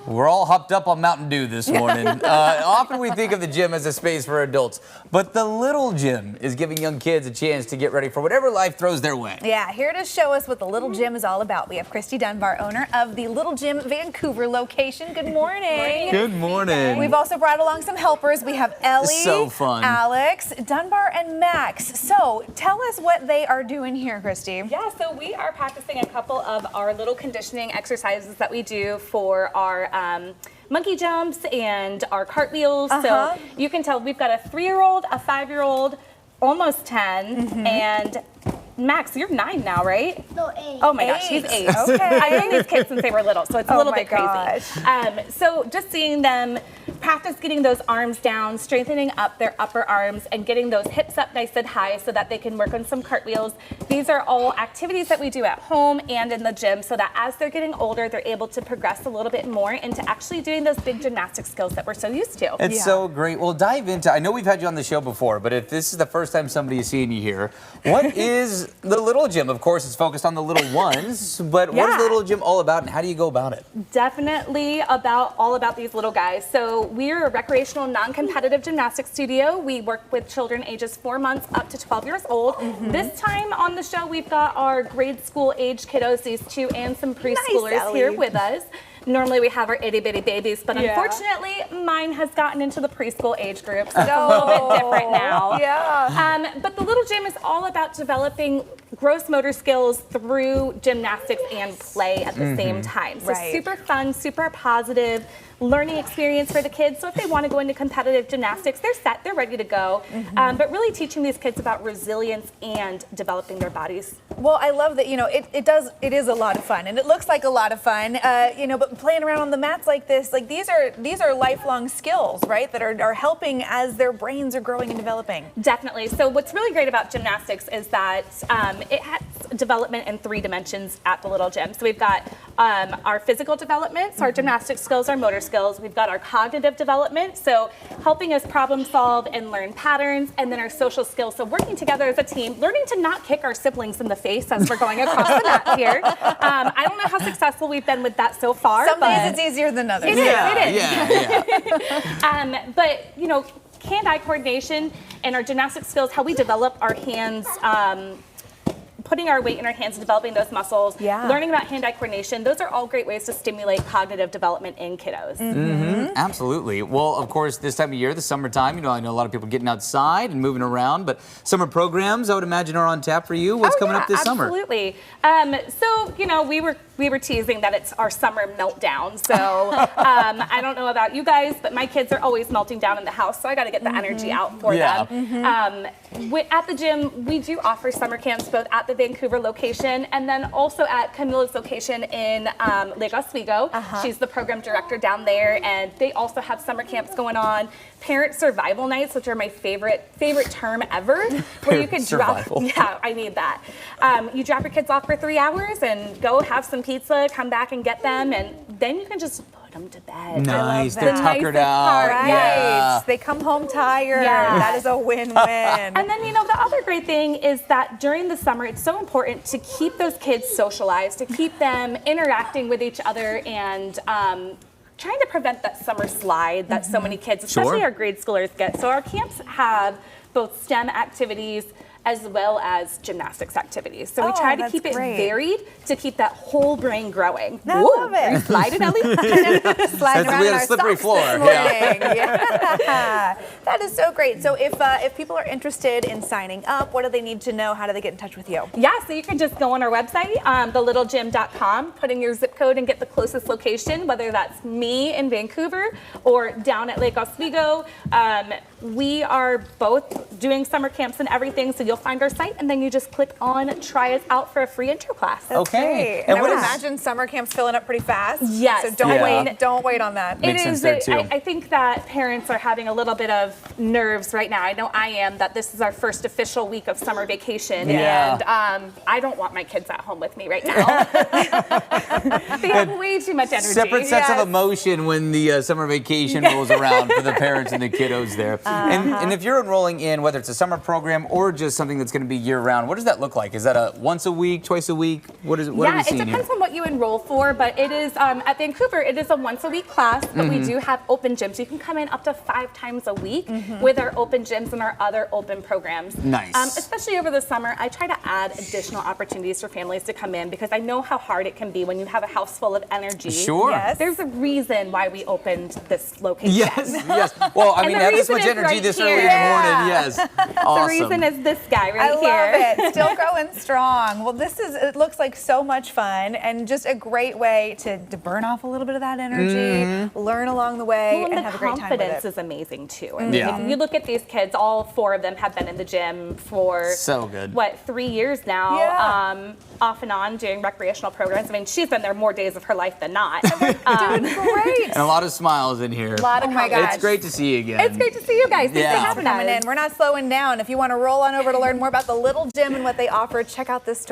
We're all hopped up on Mountain Dew this morning. Often we think of the gym as a space for adults, but the little gym is giving young kids a chance to get ready for whatever life throws their way. Yeah, here to show us what the Little Gym is all about, we have Christy Dunbar, owner of the Little Gym Vancouver location. Good morning. Good morning. We've also brought along some helpers. We have Ellie, So fun. Alex, Dunbar, and Max. So tell us what they are doing here, Christy. Yeah, so we are practicing a couple of our little conditioning exercises that we do for our monkey jumps and our cartwheels. So you can tell we've got a 3-year-old, a 5-year-old, almost 10, and Max, you're 9 now, right? No, 8. Oh my gosh, he's 8. Okay. I've known these kids since they were little, so it's a little bit crazy. Gosh. So just seeing them practice getting those arms down, strengthening up their upper arms, and getting those hips up nice and high so that they can work on some cartwheels. These are all activities that we do at home and in the gym so that as they're getting older, they're able to progress a little bit more into actually doing those big gymnastic skills that we're so used to. It's so great. Well, dive into, I know we've had you on the show before, but if this is the first time somebody is seeing you here, what is the Little Gym? Of course, it's focused on the little ones, but what is the Little Gym all about and how do you go about it? Definitely all about these little guys. So we're a recreational, non-competitive gymnastics studio. We work with children ages 4 months up to 12 years old. This time on the show, we've got our grade school age kiddos, these two, and some preschoolers here with us. Normally we have our itty bitty babies, but unfortunately mine has gotten into the preschool age group, so it's a little bit different now. But the Little Gym is all about developing gross motor skills through gymnastics and play at the same time. So super fun, super positive learning experience for the kids. So if they want to go into competitive gymnastics, they're set, they're ready to go. But really teaching these kids about resilience and developing their bodies. Well, I love that, it is a lot of fun, and it looks like a lot of fun, but playing around on the mats like this, like these are lifelong skills, right, that are helping as their brains are growing and developing. Definitely. So what's really great about gymnastics is that it has development in 3 dimensions at the Little Gym. So we've got our physical development, so our gymnastic skills, our motor skills. We've got our cognitive development, so helping us problem solve and learn patterns, and then our social skills, so working together as a team, learning to not kick our siblings in the face as we're going across the mat here. I don't know how successful we've been with that so far. Some days it's easier than others. It is. But hand-eye coordination and our gymnastic skills, how we develop our hands, putting our weight in our hands and developing those muscles, learning about hand-eye coordination, those are all great ways to stimulate cognitive development in kiddos. Absolutely. Well, of course, this time of year, the summertime, I know a lot of people getting outside and moving around, but summer programs, I would imagine, are on tap for you. What's coming up this summer? Absolutely. So, we were teasing that it's our summer meltdown. So I don't know about you guys, but my kids are always melting down in the house, so I got to get the energy out for them. At the gym, we do offer summer camps both at the Vancouver location and then also at Camila's location in Lake Oswego. She's the program director down there, and they also have summer camps going on. Parent survival nights, which are my favorite term ever, where you could drop. Yeah, I need that. You drop your kids off for 3 hours and go have some pizza, come back and get them, and then you can just put them to bed. Nice, they're tuckered out. Right. Yeah. They come home tired. That is a win-win. And then, the other great thing is that during the summer, it's so important to keep those kids socialized, to keep them interacting with each other and trying to prevent that summer slide that so many kids, especially our grade schoolers, get. So our camps have both STEM activities as well as gymnastics activities. So we try to keep it varied to keep that whole brain growing. I love it. Are you sliding, Ellie? Sliding around we in had a our slippery socks floor. this morning. That is so great. So if people are interested in signing up, what do they need to know? How do they get in touch with you? Yeah, so you can just go on our website, thelittlegym.com, put in your zip code and get the closest location, whether that's me in Vancouver or down at Lake Oswego. We are both doing summer camps and everything, so you'll find our site and then you just click on try us out for a free intro class. Okay. And I would imagine summer camp's filling up pretty fast. Yes. So don't wait on that. Makes sense there too. I think that parents are having a little bit of nerves right now. I know I am, that this is our first official week of summer vacation, and I don't want my kids at home with me right now. They have way too much energy. Separate sets of emotion when the summer vacation rolls around for the parents and the kiddos there. And if you're enrolling in whether it's a summer program or just something that's going to be year round, what does that look like? Is that a once a week, twice a week? What are we Yeah, it seeing depends here? on what you enroll for, but it is at Vancouver. It is a once a week class, but we do have open gyms. You can come in up to 5 times a week with our open gyms and our other open programs. Nice. Especially over the summer, I try to add additional opportunities for families to come in because I know how hard it can be when you have a house full of energy. Sure. Yes. There's a reason why we opened this location. Yes, yes. Well, I And mean, the have this reason much is energy right this here. early in the morning. Yes. The Awesome. reason is this guy I right love here. it. Still growing strong. Well, it looks like so much fun and just a great way to burn off a little bit of that energy, learn along the way, Well, and the have a great time with confidence it. is amazing too. I mean, Yeah. if you look at these kids, all 4 of them have been in the gym for So good. what 3 years now, Yeah. off and on doing recreational programs. I mean, she's been there more days of her life than not. Doing great. And a lot of smiles in here. A lot of my gosh. It's great to see you again. It's great to see you guys. Thanks Yeah. for Thanks for having coming us. in. We're not slowing down. If you want to roll on over to learn more about the Little Gym and what they offer, check out this story.